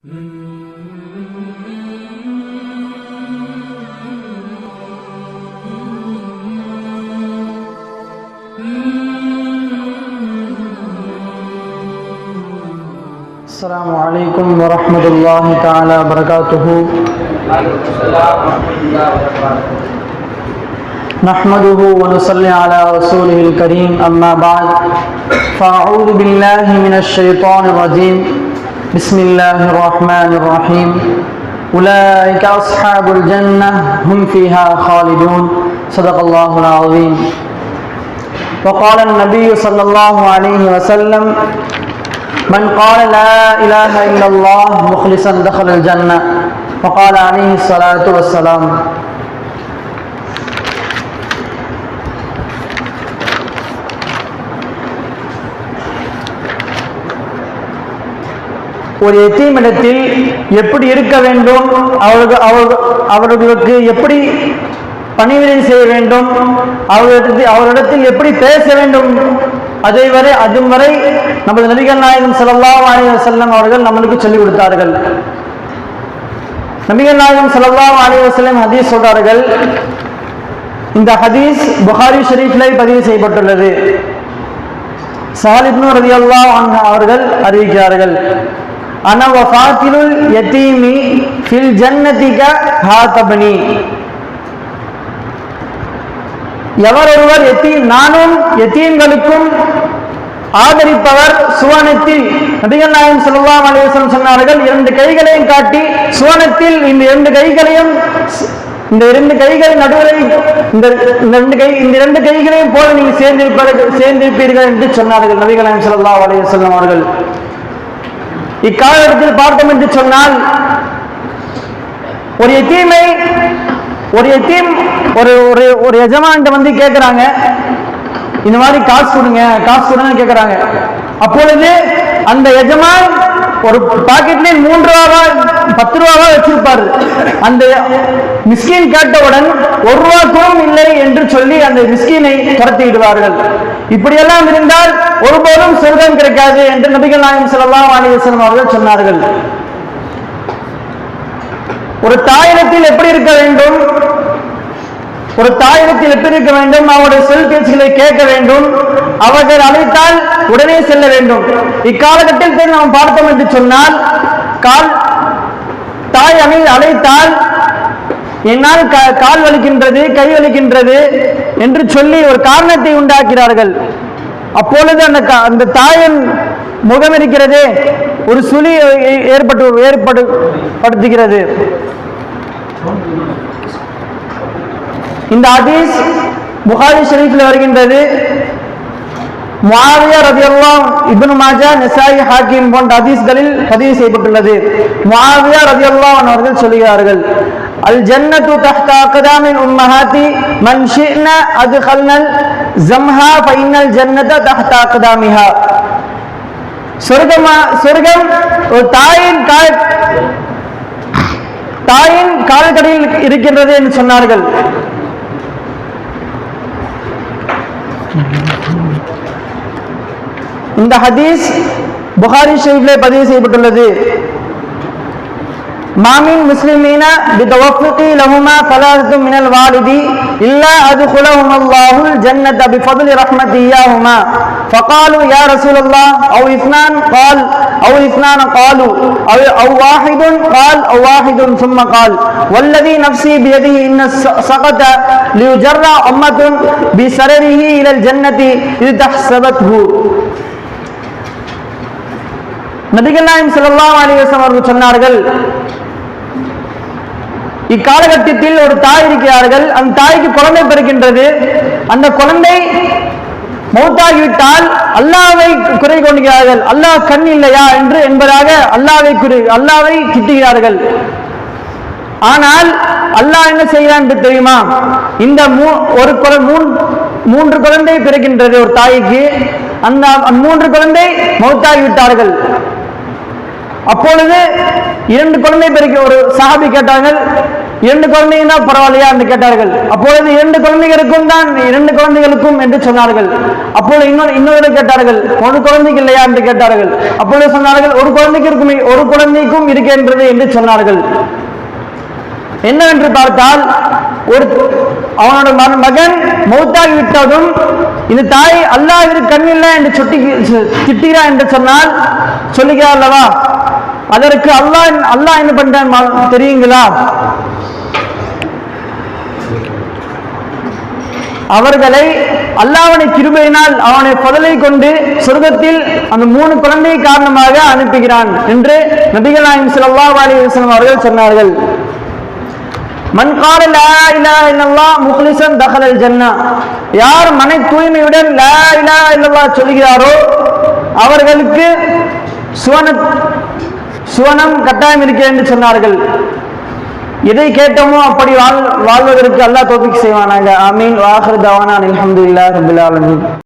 السلام عليكم ورحمة الله تعالى وبركاته. نحمده ونصلي على رسوله الكريم. أما بعد فأعوذ بالله من الشيطان الرجيم. بسم الله الرحمن الرحيم. أولئك أصحاب الجنة هم فيها خالدون. صدق الله العظيم. وقال النبي صلى الله عليه وسلم: من قال لا إله إلا الله مخلصا دخل الجنة. وقال عليه الصلاة والسلام. ஒரு எத்தீமிடத்தில் எப்படி இருக்க வேண்டும், அவர்களுக்கு எப்படி பணிவிடை செய்ய வேண்டும், அவரிடத்தில் எப்படி பேச வேண்டும், அதுவரை நமது நபிகள் நாயகம் ஸல்லல்லாஹு அலைஹி வஸல்லம் அவர்கள் நம்மளுக்கு சொல்லிக் கொடுத்தார்கள். நபிகள் நாயகம் ஸல்லல்லாஹு அலைஹி வஸல்லம் ஹதீஸ் சொல்றார்கள். இந்த ஹதீஸ் புகாரி ஷரீஃப்ல பதிவு செய்யப்பட்டுள்ளது. ஸஹல் இப்னு ரலியல்லாஹு அன்ஹு அவர்கள் அறிவிக்கிறார்கள்: அன வஃபாத்திலுல் யதீமி ஃபில் ஜன்னதிக ஹாதபனி. எவரொருவர் நானும் யதீம்களுக்கும் ஆதரிப்பவர் சுவனத்தில், நபிகள் நாயகம் ஸல்லல்லாஹு அலைஹி வஸல்லம் சொன்னார்கள், இரண்டு கைகளையும் காட்டி சுவனத்தில் இந்த இரண்டு கைகளின் நடுவில் இந்த இரண்டு கைகளையும் போல நீங்கள் சேர்ந்திருப்பீர்கள் என்று சொன்னார்கள் நபிகள் நாயகம் ஸல்லல்லாஹு அலைஹி வஸல்லம் அவர்கள். இக்காலகட்டத்தில் பார்த்தோம் என்று சொன்னால், ஒரு யதீம் ஒரு எஜமான்கிட்ட வந்து கேட்கிறாங்க, இந்த மாதிரி காசு கொடுங்க கேட்கிறாங்க. அப்பொழுது அந்த எஜமான் ஒரு பாக்கெட்ல 3 ரூபா 10 ரூபாவா வச்சிருப்பாரு. அந்த மிஸ்கின் கேட்டவுடன் 1 ரூபா கூட இல்லை என்று சொல்லி அந்த மிஸ்கினை துரத்தி விடுவார்கள். இப்படியெல்லாம் இருந்தால் ஒருபோதும் சொர்க்கம் கிடைக்காது என்று நபிகள் நாயகம் ஸல்லல்லாஹு அலைஹி வஸல்லம் அவர்கள் சொன்னார்கள். ஒரு தாயிடத்தில் எப்படி இருக்க வேண்டும், அவருடைய சொல் பேச்சுகளை கேட்க வேண்டும், அவர்கள் அழைத்தால் உடனே செல்ல வேண்டும். இக்காலகட்டத்தில் நாம் பார்த்தோம் என்று சொன்னால், தாய் அழைத்தால் என்னால் கால் வலிக்கின்றது, கை வலிக்கின்றது என்று சொல்லி ஒரு காரணத்தை உண்டாக்கிறார்கள். அப்பொழுது அந்த தாயின் முகம் இருக்கிறதே ஒரு சுழி ஏற்படுத்துகிறது. இந்த ஹதீஸ் புகாரி ஷரீஃபில் வருகின்றது. முஆவியா ரலியல்லாஹு இப்னு மாஜா, நஸாயி, ஹாக்கிம் போன்ற ஹதீஸ்களில் பதிவு செய்யப்பட்டுள்ளது. முஆவியா ரலியல்லாஹு அன்ஹு அவர்கள் சொல்கிறார்கள்: அல் ஜன்னத்து தஹ்த அக்தாமில் உம்மஹாத்தி மன் ஷி'னா அத்கல்னல் ஜம்ஹா ஃபஇன்னல் ஜன்னத தஹ்த அக்தாமிஹா. சொர்க்கம் ஒரு தாயின் கால்கடியில் இருக்கின்றது என்று சொன்னார்கள். இந்த ஹதீஸ் புகாரி ஷரீஃபிலே பதிவு செய்யப்பட்டுள்ளது. மாமின் முஸ்லிமீன பிதவஃபுகி லஹுமா ஸலாஸத்தும் மினல் வாலிதி இல்லா அத்குலஹும் அல்லாஹுல் ஜன்னத பிஃபத்லி ரஹ்மதி இய்யாஹுமா ஃபகாலு யா ரசூலல்லாஹ் அவ் இஸ்னான் கால் அவ் இஸ்னான் காலு அவ் வாஹிதுன் கால் அவ் வாஹிதுன் சும்ம கால் வல்லதி நஃப்ஸி பியதிஹி இன்ன ஸகத லியுஜர்ரா உம்மத்துன் பிஸரரிஹி இலல் ஜன்னதி இத் தஹ்ஸபத்ஹு. நபிகள் நாயகம் ஸல்லல்லாஹு அலைஹி வஸல்லம் அவர்கள் சொன்னார்கள், இக்காலகட்டத்தில் ஒரு தாய் இருக்கிறார்கள், அந்த தாய்க்கு குழந்தை பிறக்கின்றது. அந்த குழந்தை மௌத்தாகிவிட்டால் அல்லாஹ்வை குறை கொள்கிறார்கள். அல்லாஹ் கண் இல்லையா என்பதாக அல்லாஹ்வை திட்டுகிறார்கள். ஆனால் அல்லாஹ் என்ன செய்கிறான் என்று தெரியுமா? இந்த 3 குழந்தை பிறக்கின்றது ஒரு தாய்க்கு. அந்த 3 குழந்தை மௌத்தாகிவிட்டார்கள். அப்பொழுது 2 குழந்தை பிறக்க ஒரு சஹாபி கேட்டார்கள், 2 குழந்தைங்க தான் பரவாயில்லையா என்று கேட்டார்கள். அப்பொழுது 2 குழந்தைகளுக்கும் என்று சொன்னார்கள். அப்பொழுது இன்னொரு கேட்டார்கள், 1 குழந்தைக்கு இல்லையா என்று கேட்டார்கள். அப்பொழுது சொன்னார்கள், ஒரு குழந்தைக்கும் இருக்கின்றது என்று சொன்னார்கள். என்னவென்று பார்த்தால், அவனோட மகன் மௌத்தாகி விட்டதும் இந்த தாய் அல்லாஹ்விற்கு கண்ணில்லை என்று திட்டுகிறார் என்று சொன்னால் சொல்லுகிறார் அல்லவா, அதற்கு அல்லாஹ் என்ன பண்றான் தெரியுங்களா? அவர்களை அல்லாஹ்வுடைய கிருபையினால் அவனை பதலை கொண்டு சொர்க்கத்தில் அந்த 3 குழந்தை காரணமாக அனுப்புகிறான் என்று நபிகள் நாயகம் ஸல்லல்லாஹு அலைஹி வஸல்லம் அவர்கள் சொன்னார்கள். மன் கால லா இலாஹா இல்லல்லாஹ் முக்லிஸன் தஹலல் ஜன்னah, யார் மன தூய்மையுடன் லா இலாஹா இல்லல்லாஹ் சொல்கிறாரோ அவர்களுக்கு சுவனம் கட்டாயம் இருக்கிறது என்று சொன்னார்கள். எதை கேட்டோமோ அப்படி வாழ்வதற்கு அல்லாஹ் தௌஃபீக் செய்வானாக. ஆமீன். வ ஆகிரு தஅவானா அல்ஹம்துலில்லாஹி ரப்பில் ஆலமீன்.